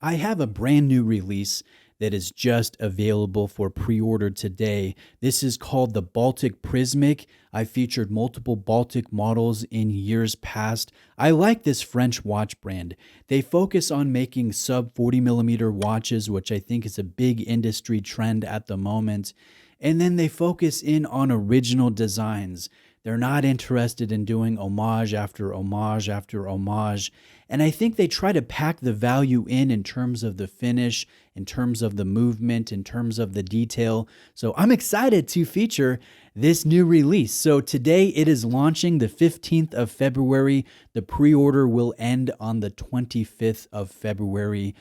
I have a brand new release that is just available for pre-order today. This is called the Baltic Prismic. I featured multiple Baltic models in years past. I like this French watch brand. They focus on making sub 40 millimeter watches, which I think is a big industry trend at the moment. And then they focus in on original designs. They're not interested in doing homage after homage after homage. And I think they try to pack the value in terms of the finish, in terms of the movement, in terms of the detail. So I'm excited to feature this new release. So today it is launching the 15th of February. The pre-order will end on the 25th of February.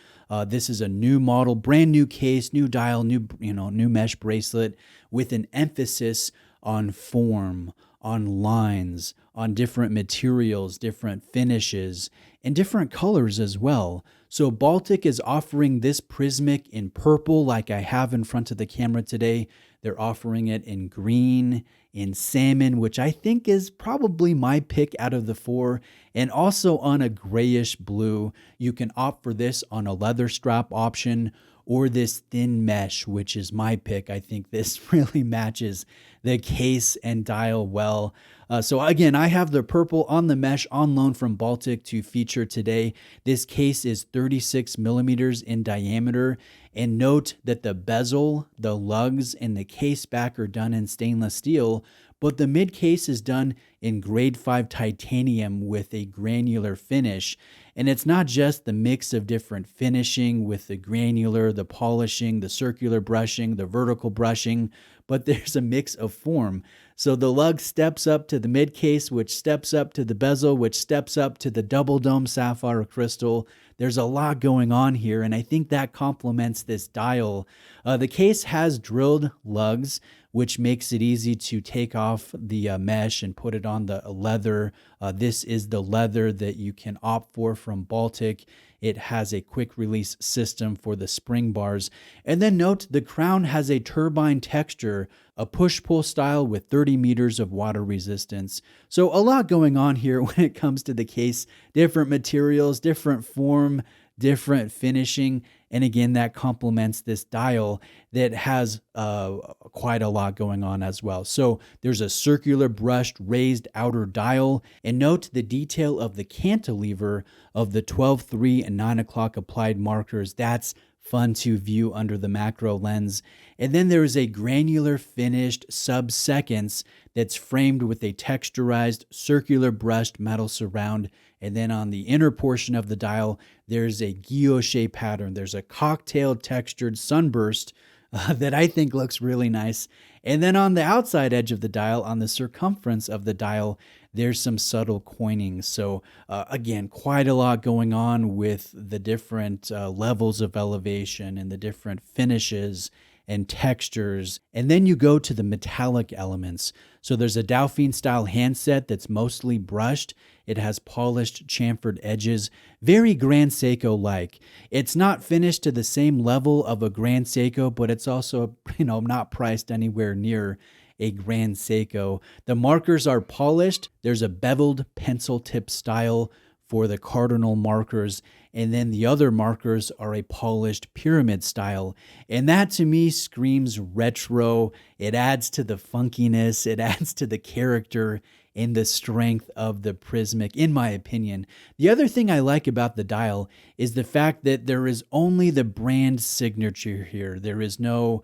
This is a new model, brand new case, new dial, new mesh bracelet with an emphasis on form, on lines, on different materials, different finishes, and different colors as well. So Baltic is offering this Prismic in purple like I have in front of the camera today. They're offering it in green, in salmon, which I think is probably my pick out of the four, and also on a grayish blue. You can opt for this on a leather strap option or this thin mesh, which is my pick. I think this really matches the case and dial well. So again, I have the purple on the mesh on loan from Baltic to feature today. This case is 36 millimeters in diameter. And note that the bezel, the lugs, and the case back are done in stainless steel, but the mid case is done in grade 5 titanium with a granular finish. And it's not just the mix of different finishing with the granular, the polishing, the circular brushing, the vertical brushing, but there's a mix of form. So the lug steps up to the mid case, which steps up to the bezel, which steps up to the double dome sapphire crystal. There's a lot going on here, and I think that complements this dial. The case has drilled lugs, which makes it easy to take off the mesh and put it on the leather. This is the leather that you can opt for from Baltic. It has a quick release system for the spring bars. And then note the crown has a turbine texture, a push-pull style with 30 meters of water resistance. So a lot going on here when it comes to the case. Different materials, different form, different finishing. And again, that complements this dial that has quite a lot going on as well. So there's a circular brushed raised outer dial. And note the detail of the cantilever of the 12, 3, and 9 o'clock applied markers. That's fun to view under the macro lens. And then there is a granular finished sub-seconds that's framed with a texturized circular brushed metal surround. And then on the inner portion of the dial, there's a guilloche pattern. There's a cocktail textured sunburst that I think looks really nice. And then on the outside edge of the dial, on the circumference of the dial, there's some subtle coining. So again, quite a lot going on with the different levels of elevation and the different finishes and textures. And then you go to the metallic elements. So there's a Dauphine style handset that's mostly brushed. It has polished chamfered edges, very Grand Seiko-like. It's not finished to the same level of a Grand Seiko, but it's also, not priced anywhere near a Grand Seiko. The markers are polished. There's a beveled pencil tip style for the cardinal markers, and then the other markers are a polished pyramid style. And that to me screams retro. It adds to the funkiness, it adds to the character and the strength of the Prismic, in my opinion. The other thing I like about the dial is the fact that there is only the brand signature here. There is no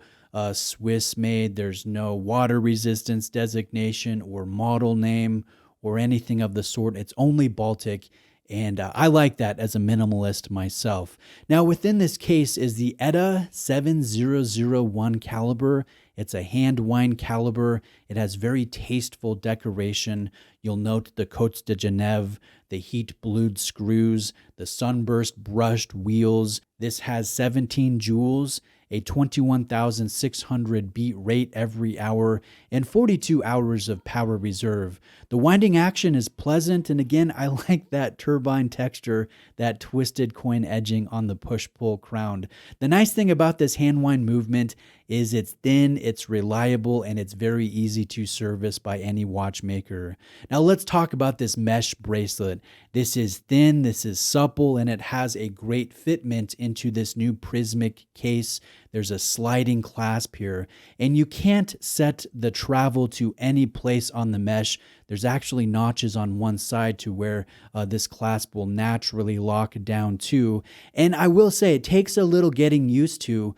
Swiss made, there's no water resistance designation or model name or anything of the sort. It's only Baltic. And I like that as a minimalist myself. Now, within this case is the ETA 7001 caliber. It's a Handwind caliber. It has very tasteful decoration. You'll note the Côtes de Genève, the heat-blued screws, the sunburst brushed wheels. This has 17 jewels, a 21,600 beat rate every hour, and 42 hours of power reserve. The winding action is pleasant, and again, I like that turbine texture, that twisted coin edging on the push-pull crown. The nice thing about this hand wind movement is it's thin, it's reliable, and it's very easy to service by any watchmaker. Now let's talk about this mesh bracelet. This is thin, this is supple, and it has a great fitment into this new Prismic case. There's a sliding clasp here, and you can't set the travel to any place on the mesh. There's actually notches on one side to where this clasp will naturally lock down to. And I will say it takes a little getting used to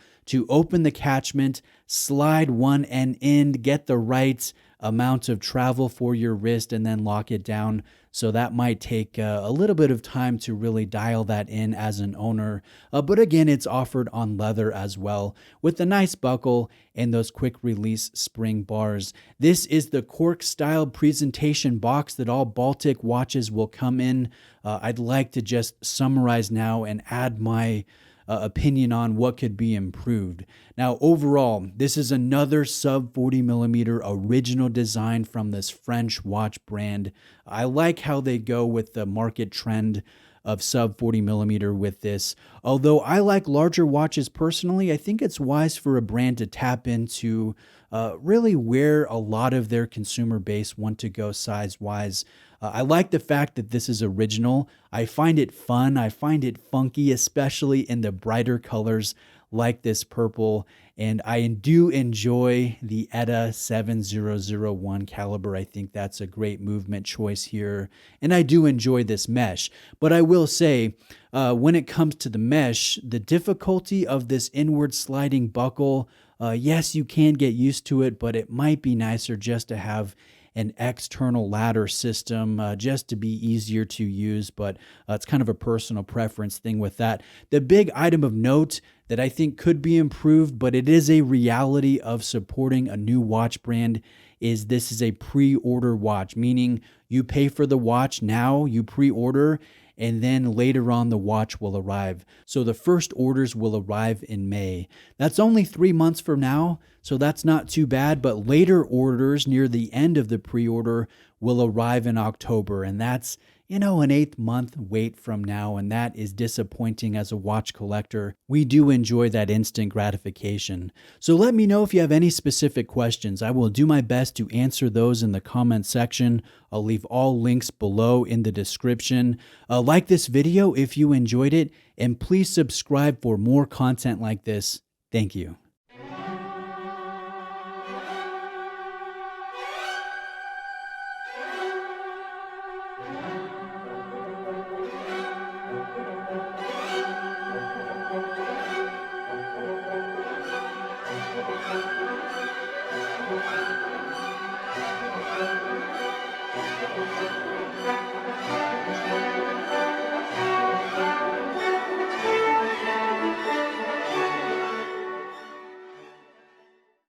open the catchment, slide one end in, get the right amount of travel for your wrist, and then lock it down. So that might take a little bit of time to really dial that in as an owner. But again, it's offered on leather as well with a nice buckle and those quick release spring bars. This is the cork style presentation box that all Baltic watches will come in. I'd like to just summarize now and add my opinion on what could be improved. Now, overall, this is another sub 40 millimeter original design from this French watch brand. I like how they go with the market trend of sub 40 millimeter with this. Although I like larger watches personally, I think it's wise for a brand to tap into really where a lot of their consumer base want to go size wise. I like the fact that this is original. I find it fun. I find it funky, especially in the brighter colors like this purple. And I do enjoy the ETA 7001 caliber. I think that's a great movement choice here. And I do enjoy this mesh. But I will say, when it comes to the mesh, the difficulty of this inward sliding buckle, yes, you can get used to it, but it might be nicer just to have an external ladder system just to be easier to use, but it's kind of a personal preference thing with that. The big item of note that I think could be improved, but it is a reality of supporting a new watch brand, is this is a pre-order watch, meaning you pay for the watch now, you pre-order, and then later on the watch will arrive. So the first orders will arrive in May. That's only 3 months from now, so that's not too bad, but later orders near the end of the pre-order will arrive in October, and that's, an 8-month wait from now, and that is disappointing as a watch collector. We do enjoy that instant gratification. So let me know if you have any specific questions. I will do my best to answer those in the comment section. I'll leave all links below in the description. Like this video if you enjoyed it, and please subscribe for more content like this. Thank you.